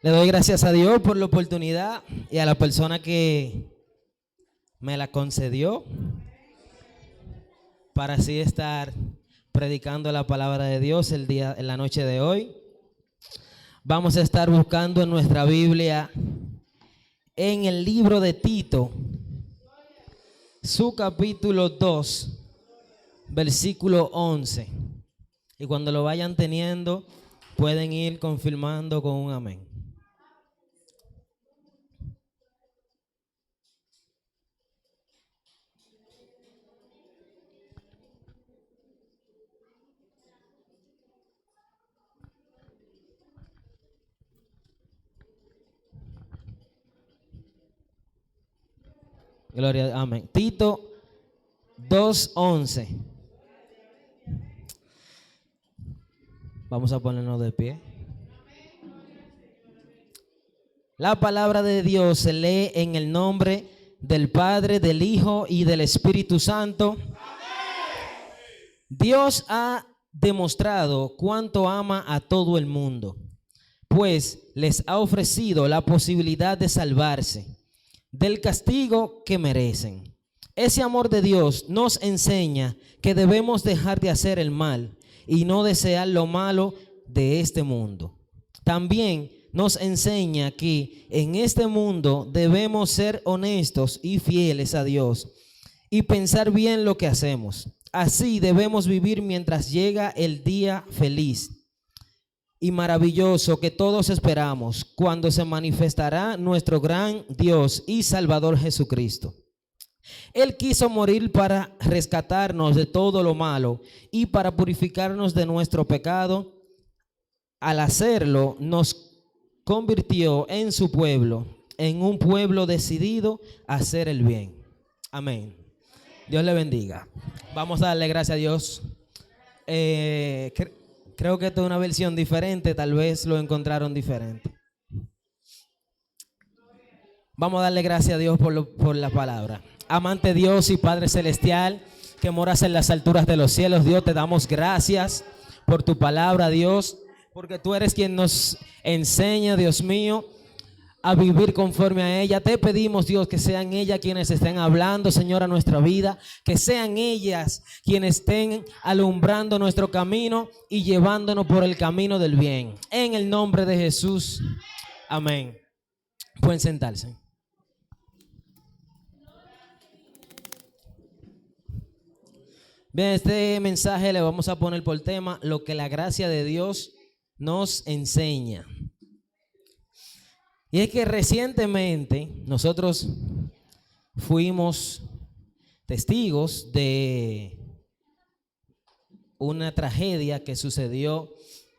Le doy gracias a Dios por la oportunidad y a la persona que me la concedió para así estar predicando la palabra de Dios en la noche de hoy. Vamos a estar buscando en nuestra Biblia en el libro de Tito, su capítulo 2, versículo 11. Y cuando lo vayan teniendo, pueden ir confirmando con un amén. Gloria a Dios. Amén. Tito 2:11. Vamos a ponernos de pie. La palabra de Dios se lee en el nombre del Padre, del Hijo y del Espíritu Santo. Dios ha demostrado cuánto ama a todo el mundo, pues les ha ofrecido la posibilidad de salvarse del castigo que merecen. Ese amor de Dios nos enseña que debemos dejar de hacer el mal y no desear lo malo de este mundo. También nos enseña que en este mundo debemos ser honestos y fieles a Dios y pensar bien lo que hacemos. Así debemos vivir mientras llega el día feliz y maravilloso que todos esperamos, cuando se manifestará nuestro gran Dios y Salvador Jesucristo. Él quiso morir para rescatarnos de todo lo malo y para purificarnos de nuestro pecado. Al hacerlo, nos convirtió en su pueblo, en un pueblo decidido a hacer el bien. Amén. Dios le bendiga. Vamos a darle gracias a Dios. Creo que esta es una versión diferente, tal vez lo encontraron diferente. Vamos a darle gracias a Dios por la palabra. Amante Dios y Padre Celestial, que moras en las alturas de los cielos, Dios, te damos gracias por tu palabra, Dios, porque tú eres quien nos enseña, Dios mío, a vivir conforme a ella. Te pedimos, Dios, que sean ellas quienes estén hablando, Señor, a nuestra vida, que sean ellas quienes estén alumbrando nuestro camino y llevándonos por el camino del bien. En el nombre de Jesús, amén. Pueden sentarse. Bien, este mensaje le vamos a poner por tema lo que la gracia de Dios nos enseña. Y es que recientemente nosotros fuimos testigos de una tragedia que sucedió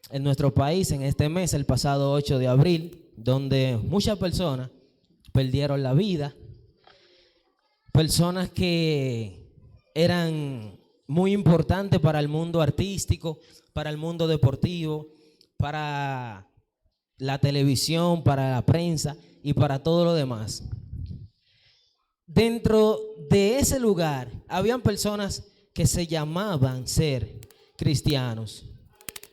en nuestro país en este mes, el pasado 8 de abril, donde muchas personas perdieron la vida, personas que eran muy importantes para el mundo artístico, para el mundo deportivo, para la televisión, para la prensa y para todo lo demás. Dentro de ese lugar habían personas que se llamaban ser cristianos.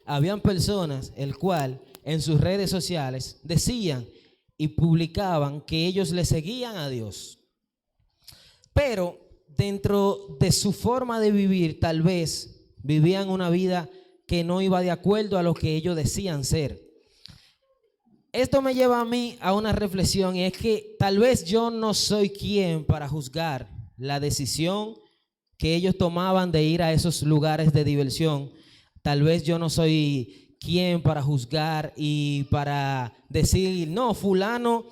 Habían personas el cual en sus redes sociales decían y publicaban que ellos le seguían a Dios. Pero dentro de su forma de vivir, tal vez vivían una vida que no iba de acuerdo a lo que ellos decían ser. Esto me lleva a mí a una reflexión, y es que tal vez yo no soy quien para juzgar la decisión que ellos tomaban de ir a esos lugares de diversión. Tal vez yo no soy quien para juzgar y para decir, no, fulano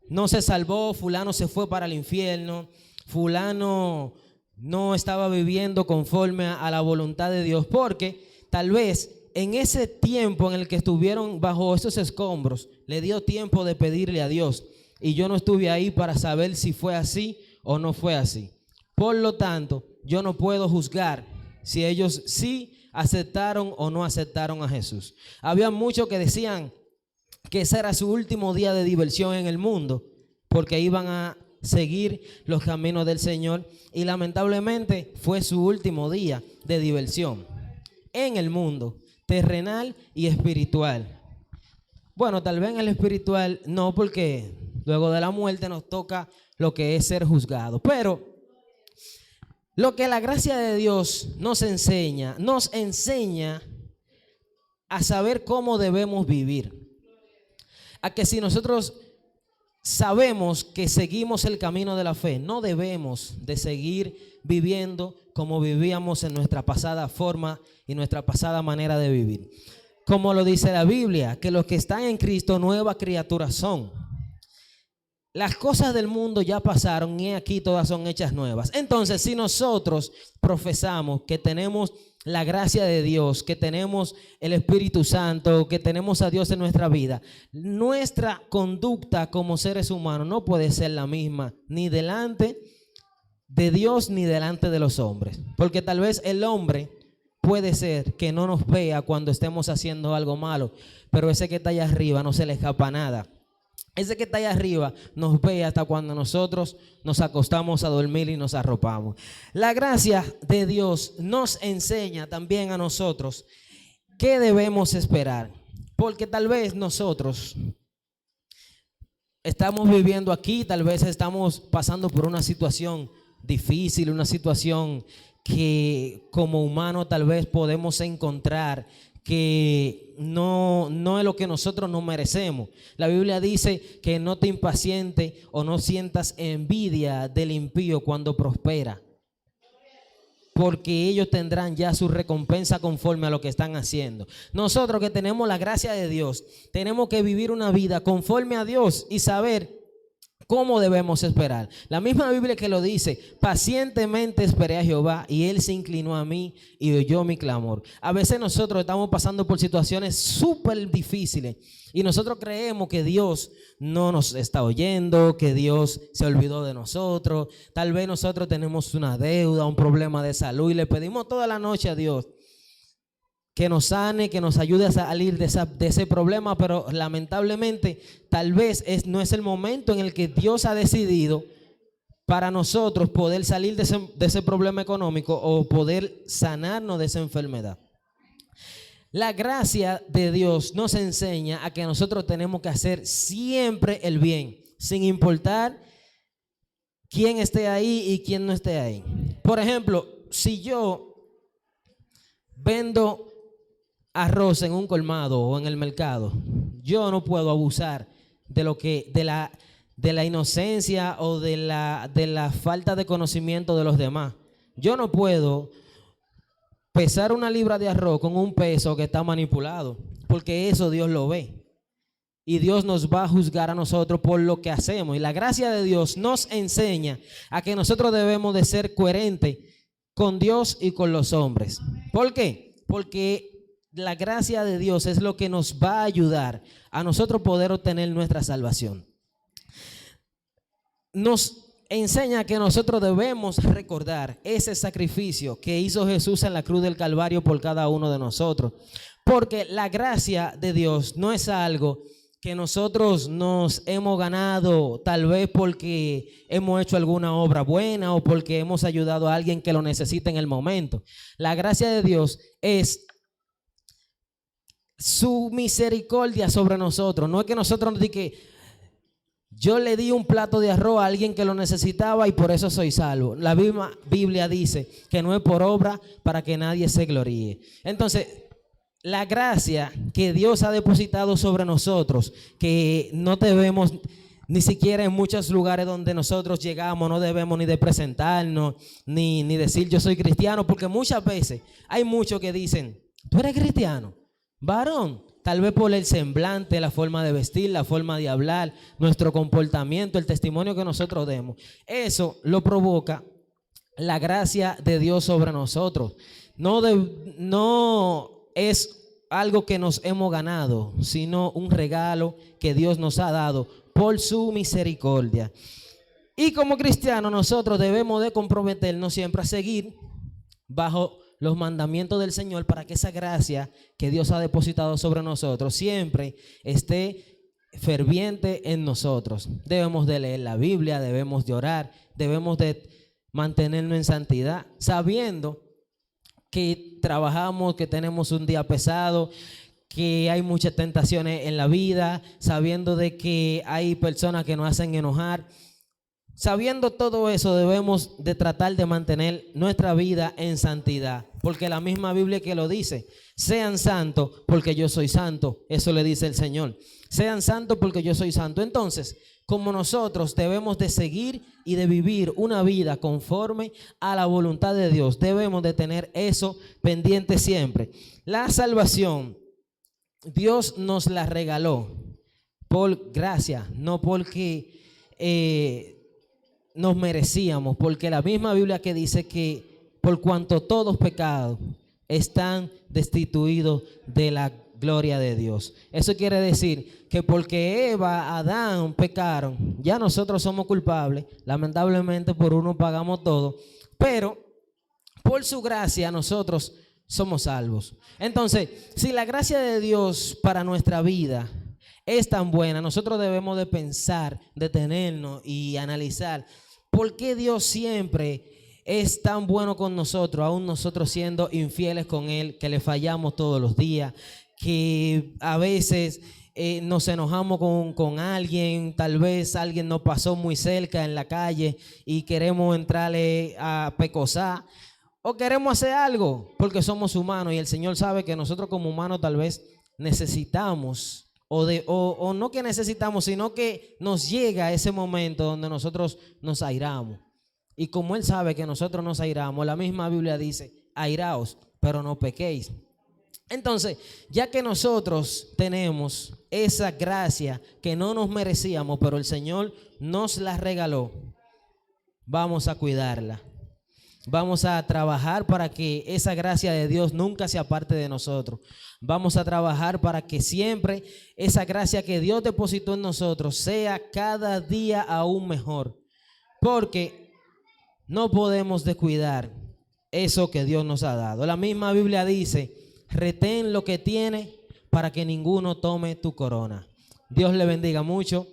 no se salvó, fulano se fue para el infierno, fulano no estaba viviendo conforme a la voluntad de Dios, porque tal vez en ese tiempo en el que estuvieron bajo esos escombros, le dio tiempo de pedirle a Dios. Y yo no estuve ahí para saber si fue así o no fue así. Por lo tanto, yo no puedo juzgar si ellos sí aceptaron o no aceptaron a Jesús. Había muchos que decían que ese era su último día de diversión en el mundo, porque iban a seguir los caminos del Señor. Y lamentablemente fue su último día de diversión en el mundo terrenal y espiritual. Bueno, tal vez en el espiritual no, porque luego de la muerte nos toca lo que es ser juzgado. Pero lo que la gracia de Dios nos enseña a saber cómo debemos vivir. A que si nosotros sabemos que seguimos el camino de la fe, no debemos de seguir viviendo como vivíamos en nuestra pasada forma y nuestra pasada manera de vivir. Como lo dice la Biblia, que los que están en Cristo nuevas criaturas son. Las cosas del mundo ya pasaron y aquí todas son hechas nuevas. Entonces, si nosotros profesamos que tenemos la gracia de Dios, que tenemos el Espíritu Santo, que tenemos a Dios en nuestra vida, nuestra conducta como seres humanos no puede ser la misma ni delante de Dios ni delante de los hombres. Porque tal vez el hombre puede ser que no nos vea cuando estemos haciendo algo malo, pero ese que está allá arriba no se le escapa nada. Ese que está allá arriba nos ve hasta cuando nosotros nos acostamos a dormir y nos arropamos. La gracia de Dios nos enseña también a nosotros qué debemos esperar. Porque tal vez nosotros estamos viviendo aquí, tal vez estamos pasando por una situación difícil, una situación que como humano tal vez podemos encontrar que no es lo que nosotros nos merecemos. La Biblia dice que no te impacientes o no sientas envidia del impío cuando prospera, porque ellos tendrán ya su recompensa conforme a lo que están haciendo. Nosotros que tenemos la gracia de Dios, tenemos que vivir una vida conforme a Dios y saber cómo debemos esperar. La misma Biblia que lo dice: pacientemente esperé a Jehová y Él se inclinó a mí y oyó mi clamor. A veces nosotros estamos pasando por situaciones súper difíciles y nosotros creemos que Dios no nos está oyendo, que Dios se olvidó de nosotros. Tal vez nosotros tenemos una deuda, un problema de salud y le pedimos toda la noche a Dios que nos sane, que nos ayude a salir de ese problema, pero lamentablemente tal vez no es el momento en el que Dios ha decidido para nosotros poder salir de ese problema económico o poder sanarnos de esa enfermedad. La gracia de Dios nos enseña a que nosotros tenemos que hacer siempre el bien, sin importar quién esté ahí y quién no esté ahí. Por ejemplo, si yo vendo arroz en un colmado o en el mercado, yo no puedo abusar de la inocencia o de la falta de conocimiento de los demás. Yo no puedo pesar una libra de arroz con un peso que está manipulado, porque eso Dios lo ve y Dios nos va a juzgar a nosotros por lo que hacemos. Y la gracia de Dios nos enseña a que nosotros debemos de ser coherentes con Dios y con los hombres. ¿Por qué? Porque la gracia de Dios es lo que nos va a ayudar a nosotros poder obtener nuestra salvación. Nos enseña que nosotros debemos recordar ese sacrificio que hizo Jesús en la cruz del Calvario por cada uno de nosotros. Porque la gracia de Dios no es algo que nosotros nos hemos ganado tal vez porque hemos hecho alguna obra buena o porque hemos ayudado a alguien que lo necesita en el momento. La gracia de Dios es su misericordia sobre nosotros. No es que nosotros nos diga que yo le di un plato de arroz a alguien que lo necesitaba y por eso soy salvo. La misma Biblia dice que no es por obra para que nadie se gloríe. Entonces, la gracia que Dios ha depositado sobre nosotros, que no debemos ni siquiera en muchos lugares donde nosotros llegamos, no debemos ni de presentarnos, ni decir yo soy cristiano, porque muchas veces hay muchos que dicen, ¿tú eres cristiano? Varón, tal vez por el semblante, la forma de vestir, la forma de hablar, nuestro comportamiento, el testimonio que nosotros demos. Eso lo provoca la gracia de Dios sobre nosotros. No es algo que nos hemos ganado, sino un regalo que Dios nos ha dado por su misericordia. Y como cristianos nosotros debemos de comprometernos siempre a seguir bajo los mandamientos del Señor para que esa gracia que Dios ha depositado sobre nosotros siempre esté ferviente en nosotros. Debemos de leer la Biblia, debemos de orar, debemos de mantenernos en santidad, sabiendo que trabajamos, que tenemos un día pesado, que hay muchas tentaciones en la vida, sabiendo de que hay personas que nos hacen enojar. Sabiendo todo eso, debemos de tratar de mantener nuestra vida en santidad, porque la misma Biblia que lo dice: sean santos porque yo soy santo. Eso le dice el Señor: sean santos porque yo soy santo. Entonces, como nosotros debemos de seguir y de vivir una vida conforme a la voluntad de Dios, debemos de tener eso pendiente siempre. La salvación, Dios nos la regaló por gracia, no porque nos merecíamos, porque la misma Biblia que dice que por cuanto todos pecados están destituidos de la gloria de Dios. Eso quiere decir que porque Eva, Adán pecaron, ya nosotros somos culpables. Lamentablemente por uno pagamos todo, pero por su gracia nosotros somos salvos. Entonces, si la gracia de Dios para nuestra vida es tan buena, nosotros debemos de pensar, detenernos y analizar por qué Dios siempre es tan bueno con nosotros, aún nosotros siendo infieles con Él, que le fallamos todos los días, que a veces nos enojamos con alguien, tal vez alguien nos pasó muy cerca en la calle y queremos entrarle a pecosar, o queremos hacer algo porque somos humanos y el Señor sabe que nosotros como humanos tal vez necesitamos o no que necesitamos, sino que nos llega ese momento donde nosotros nos airamos. Y como Él sabe que nosotros nos airamos, la misma Biblia dice: airaos, pero no pequéis. Entonces, ya que nosotros tenemos esa gracia que no nos merecíamos, pero el Señor nos la regaló, vamos a cuidarla. Vamos a trabajar para que esa gracia de Dios nunca se aparte de nosotros. Vamos a trabajar para que siempre esa gracia que Dios depositó en nosotros sea cada día aún mejor. Porque no podemos descuidar eso que Dios nos ha dado. La misma Biblia dice: retén lo que tienes para que ninguno tome tu corona. Dios le bendiga mucho.